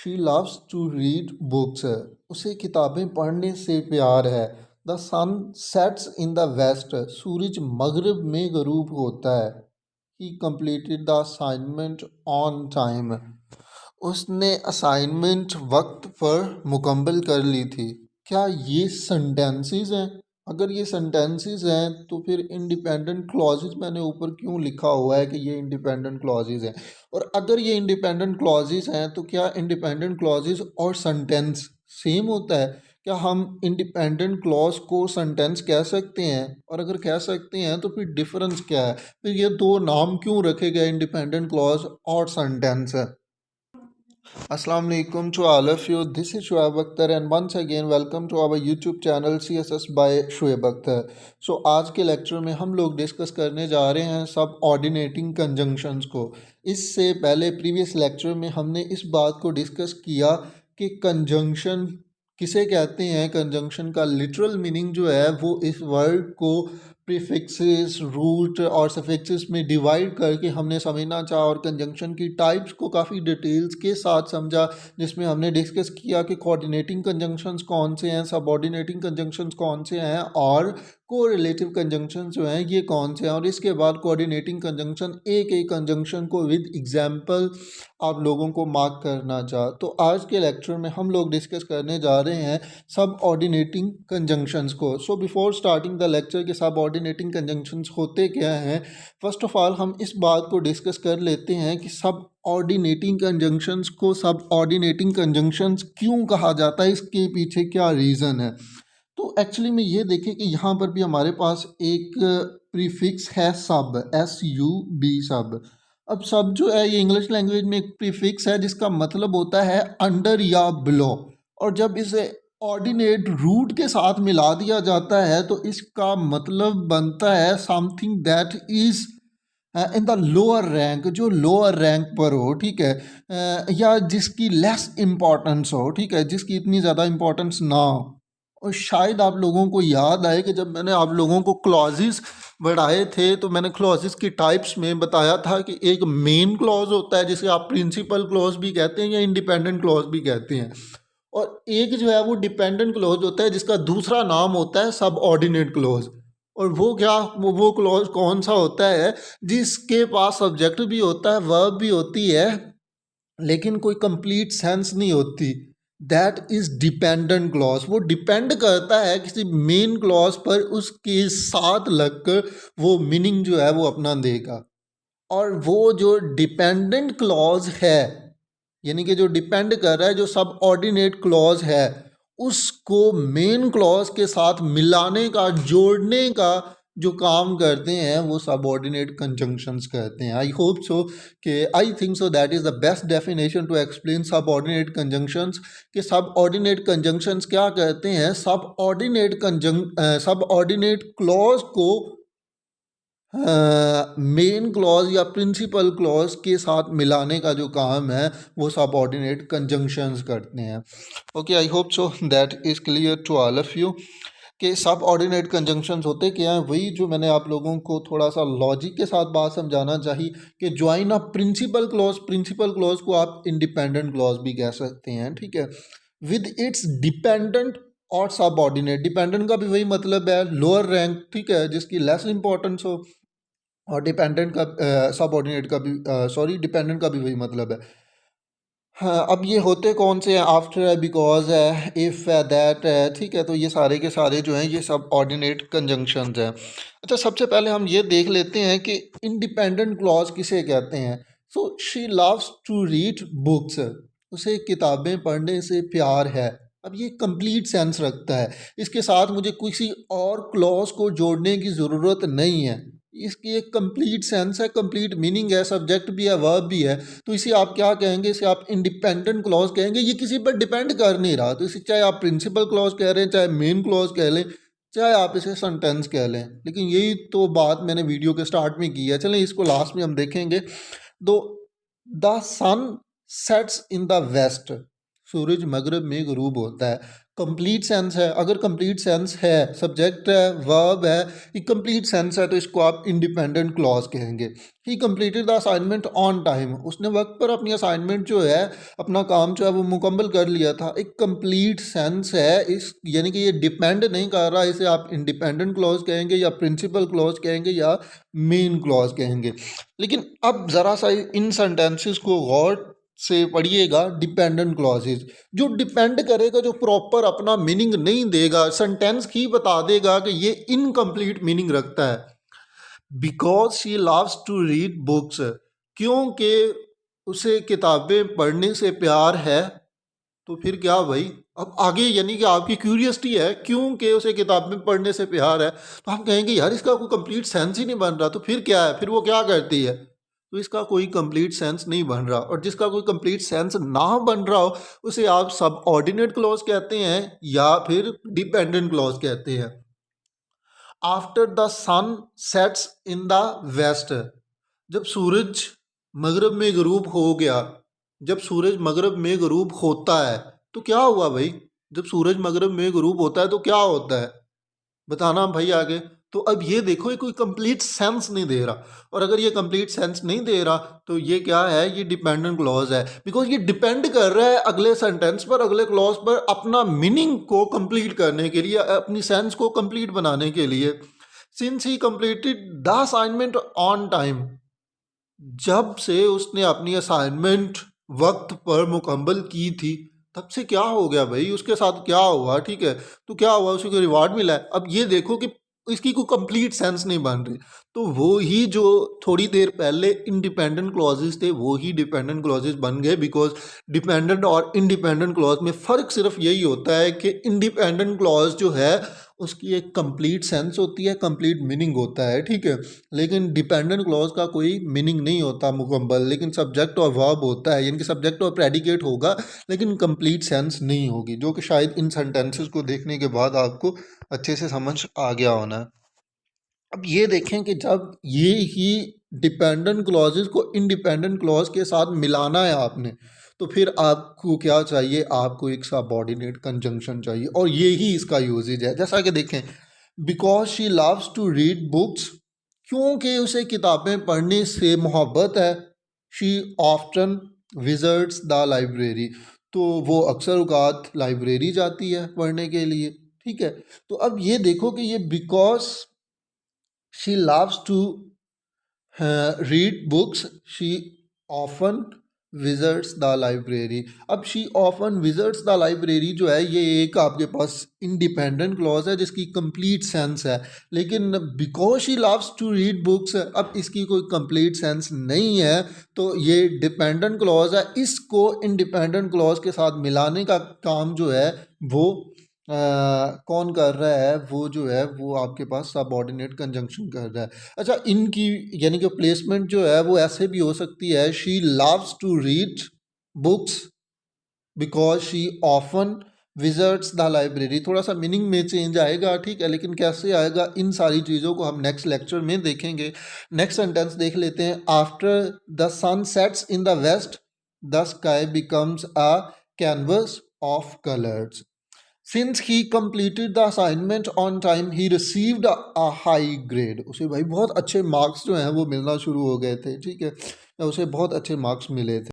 She loves to read books. उसे किताबें पढ़ने से प्यार है। The sun sets in the west. सूरज मगरिब में गरूब होता है। He completed the assignment on time. उसने असाइनमेंट वक्त पर मुकम्मल कर ली थी। क्या ये सेंटेंसेस हैं? अगर ये सेंटेंसेस हैं तो फिर इंडिपेंडेंट क्लॉजेज मैंने ऊपर क्यों लिखा हुआ है कि ये इंडिपेंडेंट क्लॉजेज हैं? और अगर ये इंडिपेंडेंट क्लॉजेज हैं तो क्या इंडिपेंडेंट क्लॉजेज और सेंटेंस सेम होता है? क्या हम इंडिपेंडेंट क्लॉज को सेंटेंस कह सकते हैं? और अगर कह सकते हैं तो फिर डिफरेंस क्या है? फिर ये दो नाम क्यों रखे गए, इंडिपेंडेंट क्लॉज और sentence? Assalamu alaikum to all of you. This is Shoaib Akhtar and once again welcome to our YouTube channel CSS by Shoaib Akhtar. So आज के लेक्चर में हम लोग डिस्कस करने जा रहे हैं सब ऑर्डिनेटिंग कंजंक्शंस को। इससे पहले प्रीवियस लेक्चर में हमने इस बात को डिस्कस किया कि कंजंक्शन किसे कहते हैं। कंजंक्शन का लिटरल मीनिंग जो है वो इस वर्ड को प्रीफिक्सेस, रूट और सफिक्सेस में डिवाइड करके हमने समझना चाहा और कंजंक्शन की टाइप्स को काफ़ी डिटेल्स के साथ समझा, जिसमें हमने डिस्कस किया कि कोऑर्डिनेटिंग कंजंक्शंस कौन से हैं, सबऑर्डिनेटिंग कंजंक्शंस कौन से हैं और कोरिलेटिव कंजंक्शन जो हैं ये कौन से हैं। और इसके बाद कोऑर्डिनेटिंग कंजंक्शन एक एक कंजंक्शन को विद एग्जांपल आप लोगों को मार्क करना चाह। तो आज के लेक्चर में हम लोग डिस्कस करने जा रहे हैं सब ऑर्डिनेटिंग कंजंक्शंस को। So before starting the lecture के सब ऑर्डिनेटिंग कंजंक्शंस होते क्या हैं, फर्स्ट ऑफ ऑल हम इस बात को डिस्कस कर लेते हैं कि सब ऑर्डिनेटिंग कंजंक्शंस को सब ऑर्डिनेटिंग कंजंक्शंस क्यों कहा जाता है, इसके पीछे क्या रीज़न है। तो एक्चुअली में ये देखें कि यहाँ पर भी हमारे पास एक प्रीफिक्स है सब, SUB सब। अब सब जो है ये इंग्लिश लैंग्वेज में एक प्रीफिक्स है जिसका मतलब होता है अंडर या बिलो, और जब इसे ऑर्डिनेट रूट के साथ मिला दिया जाता है तो इसका मतलब बनता है something that is in the lower rank, जो लोअर रैंक पर हो, ठीक है, या जिसकी लेस इम्पोर्टेंस हो, ठीक है, जिसकी इतनी ज़्यादा इम्पोर्टेंस ना हो। और शायद आप लोगों को याद आए कि जब मैंने आप लोगों को क्लॉजेस बढ़ाए थे तो मैंने क्लॉजेस की टाइप्स में बताया था कि एक मेन क्लॉज होता है जिसे आप प्रिंसिपल क्लॉज भी कहते हैं या इंडिपेंडेंट क्लॉज भी कहते हैं, और एक जो है वो डिपेंडेंट क्लॉज होता है जिसका दूसरा नाम होता है सब ऑर्डिनेट क्लॉज। और वो क्या, वो क्लॉज कौन सा होता है जिसके पास सब्जेक्ट भी होता है, वर्ब भी होती है, लेकिन कोई कंप्लीट सेंस नहीं होती। That is dependent clause. वो डिपेंड करता है किसी मेन क्लॉज पर, उसके साथ लगकर वो मीनिंग जो है वो अपना देगा। और वो जो डिपेंडेंट क्लॉज है, यानी कि जो डिपेंड कर रहा है, जो सब ऑर्डिनेट क्लॉज है, उसको मेन क्लॉज के साथ मिलाने का, जोड़ने का जो काम करते हैं वो सब ऑर्डिनेट कंजंक्शंस कहते हैं। आई होप सो कि I think so that is the best definition to explain subordinate conjunctions. कि सब ऑर्डिनेट कंजंक्शंस क्या कहते हैं, सब ऑर्डिनेट क्लॉज को मेन क्लॉज या प्रिंसिपल क्लॉज के साथ मिलाने का जो काम है वो सबऑर्डिनेट कंजंक्शंस करते हैं। Okay, I hope so that is clear to all of you कि सब ऑर्डिनेट कंजंक्शंस होते क्या हैं। वही जो मैंने आप लोगों को थोड़ा सा लॉजिक के साथ बात समझाना चाहिए कि ज्वाइन अ प्रिंसिपल क्लॉज को आप इंडिपेंडेंट क्लॉज भी कह सकते हैं, ठीक है, विद इट्स डिपेंडेंट और सब ऑर्डिनेट। डिपेंडेंट का भी वही मतलब है, लोअर रैंक, ठीक है, जिसकी लेस इंपॉर्टेंस हो, और डिपेंडेंट का सब ऑर्डिनेट का भी सॉरी डिपेंडेंट का भी वही मतलब है। हाँ, अब ये होते कौन से हैं, आफ्टर है, बिकॉज है, इफ़ है, दैट है, ठीक है, तो ये सारे के सारे जो हैं ये सब ऑर्डिनेट कंजंक्शंस हैं। अच्छा, सबसे पहले हम ये देख लेते हैं कि इंडिपेंडेंट क्लॉज किसे कहते हैं। So she loves to read books. उसे किताबें पढ़ने से प्यार है। अब ये कंप्लीट सेंस रखता है, इसके साथ मुझे किसी और क्लॉज को जोड़ने की ज़रूरत नहीं है। इसकी एक कंप्लीट सेंस है, कंप्लीट मीनिंग है, सब्जेक्ट भी है, वर्ब भी है। तो इसे आप क्या कहेंगे, इसे आप इंडिपेंडेंट क्लॉज कहेंगे। ये किसी पर डिपेंड कर नहीं रहा, तो इसे चाहे आप प्रिंसिपल क्लॉज कह रहे हैं, चाहे मेन क्लॉज कह लें, चाहे आप इसे सेंटेंस कह लें, लेकिन यही तो बात मैंने वीडियो के स्टार्ट में की है। चलें इसको लास्ट में हम देखेंगे। दो the sun sets in the west. सूरज मगरब में गरूब होता है। कंप्लीट सेंस है, अगर कंप्लीट सेंस है, सब्जेक्ट है, वर्ब है, ये कंप्लीट सेंस है, तो इसको आप इंडिपेंडेंट क्लॉज कहेंगे। ही completed the assignment on time, उसने वक्त पर अपनी असाइनमेंट जो है, अपना काम जो है वो मुकम्मल कर लिया था। एक कंप्लीट सेंस है, इस यानी कि ये डिपेंड नहीं कर रहा, इसे आप इंडिपेंडेंट क्लॉज कहेंगे या प्रिंसिपल क्लॉज कहेंगे या मेन क्लॉज कहेंगे। लेकिन अब ज़रा सा इन सेंटेंसेस को गौर से पढ़िएगा। डिपेंडेंट क्लॉजेज जो डिपेंड करेगा, जो प्रॉपर अपना मीनिंग नहीं देगा, सेंटेंस ही बता देगा कि ये इनकम्प्लीट मीनिंग रखता है। Because she loves to read books, क्योंकि उसे किताबें पढ़ने से प्यार है। तो फिर क्या भाई, अब आगे यानी कि आपकी क्यूरियसिटी है, क्योंकि उसे किताबें पढ़ने से प्यार है, तो आप कहेंगे यार इसका कोई कंप्लीट सेंस ही नहीं बन रहा, तो फिर क्या है, फिर वो क्या करती है। तो इसका कोई कंप्लीट सेंस नहीं बन रहा, और जिसका कोई कंप्लीट सेंस ना बन रहा हो उसे आप सब ऑर्डिनेट क्लॉज कहते हैं या फिर डिपेंडेंट क्लॉज कहते हैं। After the sun sets in the west, जब सूरज मगरब में गरूब हो गया, जब सूरज मगरब में गरूब होता है तो क्या हुआ भाई, जब सूरज मगरब में गरूब होता है तो क्या होता है, बताना भाई आगे। तो अब ये देखो, ये कोई कंप्लीट सेंस नहीं दे रहा, और अगर ये कंप्लीट सेंस नहीं दे रहा तो ये क्या है, ये डिपेंडेंट क्लॉज है। बिकॉज ये डिपेंड कर रहा है अगले सेंटेंस पर, अगले क्लॉज पर, अपना मीनिंग को कंप्लीट करने के लिए, अपनी सेंस को कंप्लीट बनाने के लिए। Since he completed the assignment on time, जब से उसने अपनी असाइनमेंट वक्त पर मुकम्मल की थी, तब से क्या हो गया भाई, उसके साथ क्या हुआ, ठीक है। तो क्या हुआ, उसे कोई रिवार्ड मिला है। अब ये देखो कि इसकी कोई कंप्लीट सेंस नहीं बन रही, तो वो ही जो थोड़ी देर पहले इंडिपेंडेंट क्लॉजेज थे वो ही डिपेंडेंट क्लॉजेज बन गए। बिकॉज डिपेंडेंट और इंडिपेंडेंट क्लॉज में फ़र्क सिर्फ यही होता है कि इंडिपेंडेंट क्लॉज जो है उसकी एक कंप्लीट सेंस होती है, कंप्लीट मीनिंग होता है, ठीक है। लेकिन डिपेंडेंट क्लॉज का कोई मीनिंग नहीं होता मुकम्मल, लेकिन सब्जेक्ट और वर्ब होता है, यानी कि सब्जेक्ट और प्रेडिकेट होगा लेकिन कंप्लीट सेंस नहीं होगी, जो कि शायद इन सेंटेंसेस को देखने के बाद आपको अच्छे से समझ आ गया होना है। अब ये देखें कि जब ये ही डिपेंडेंट क्लॉजेज को इंडिपेंडेंट क्लॉज के साथ मिलाना है आपने, तो फिर आपको क्या चाहिए, आपको एक सबऑर्डिनेट कंजंक्शन चाहिए, और ये ही इसका यूजेज है। जैसा कि देखें, because she loves to read books, क्योंकि उसे किताबें पढ़ने से मोहब्बत है। She often visits the library, तो वो अक्सर औकात लाइब्रेरी जाती है पढ़ने के लिए, ठीक है। तो अब ये देखो कि ये because she loves to read books, she often visits the library. अब she often visits the library जो है, ये एक आपके पास इंडिपेंडेंट क्लॉज है जिसकी कंप्लीट सेंस है। लेकिन because she loves to read books, अब इसकी कोई कंप्लीट सेंस नहीं है, तो ये डिपेंडेंट क्लॉज है। इसको इंडिपेंडेंट क्लॉज के साथ मिलाने का काम जो है वो कौन कर रहा है, वो जो है वो आपके पास सबऑर्डिनेट कंजंक्शन कर रहा है। अच्छा, इनकी यानी कि प्लेसमेंट जो है वो ऐसे भी हो सकती है, she loves to read books because she often visits the library. थोड़ा सा मीनिंग में चेंज आएगा, ठीक है, लेकिन कैसे आएगा, इन सारी चीज़ों को हम नेक्स्ट लेक्चर में देखेंगे। नेक्स्ट सेंटेंस देख लेते हैं। After the sun sets in the west, the sky becomes a canvas of colours. Since he completed the assignment on time he received a high grade, उसे भाई बहुत अच्छे मार्क्स जो हैं वो मिलना शुरू हो गए थे, ठीक है, उसे बहुत अच्छे मार्क्स मिले थे।